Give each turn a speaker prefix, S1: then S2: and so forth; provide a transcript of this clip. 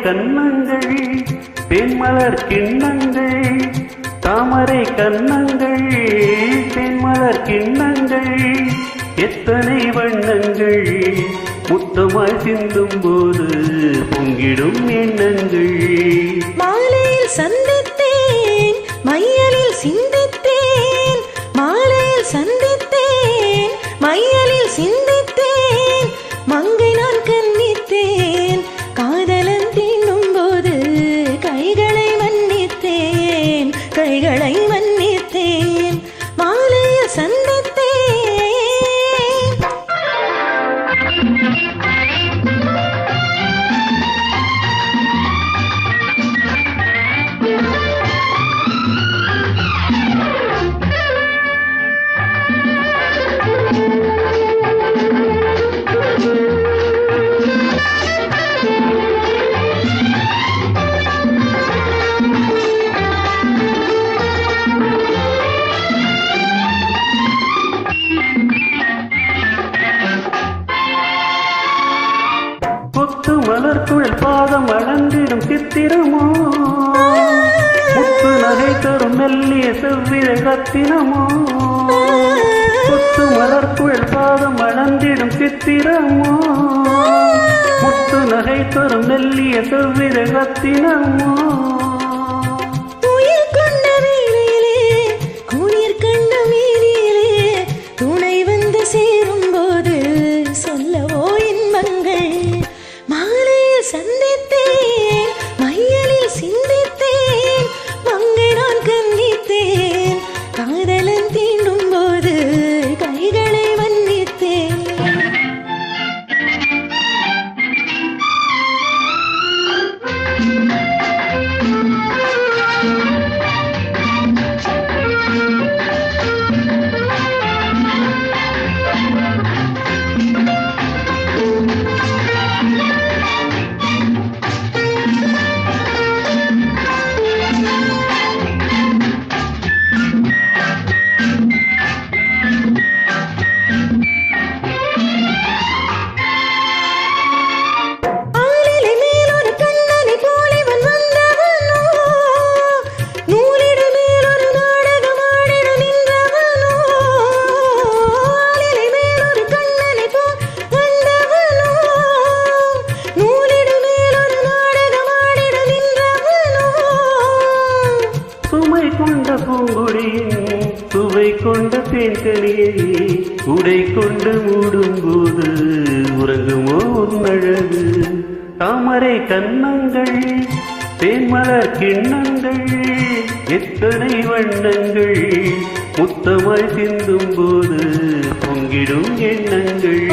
S1: கன்னங்கள் தேன்மலர் கிண்ணங்கள் தாமரை கன்னங்கள் தேன்மலர் கிண்ணங்கள் எத்தனை வண்ணங்கள் முத்தமாய் சிந்தும் போது பொங்கிடும் எண்ணங்கள்
S2: மாலையில் சந்தித்தேன் மையலில் சிந்தித்தேன் மாலையில் சந்தித்தேன் மையலில் சிந்தித்தேன் மங்கை நான் கன்னித்தேன் காதலன் தீண்டும் போது கைகளை மன்னித்தேன் மாலையில் சந்தித்தேன்
S1: மலர்க்குள் பாதம் அளந்திடும் சித்திரமோ முத்து நகை தரும் மெல்லிய செவ்விழை ரத்தினமோ முத்து மலர்க்குள் பாதம் அளந்திடும் சித்திரமோ முத்து நகை தரும் மெல்லிய செவ்விழை ரத்தினமோ
S2: துணை வந்து சேரும் போது சொல்லவோ இன்பங்கள் சந்தித்தேன் மையலில் சிந்தித்தேன் மங்கை நான் கன்னித்தேன் காதலன் தீண்டும் போது கைகளை மன்னித்தேன்
S1: பூங்கொடியின் சுவை கொண்ட தேன்கனியை உடை கொண்டு மூடும் போது உறங்குமோ உன்னழகு தாமரை கன்னங்கள் தேன்மலர் கிண்ணங்கள் எத்தனை வண்ணங்கள் முத்தமாய் சிந்தும் போது பொங்கிடும் எண்ணங்கள்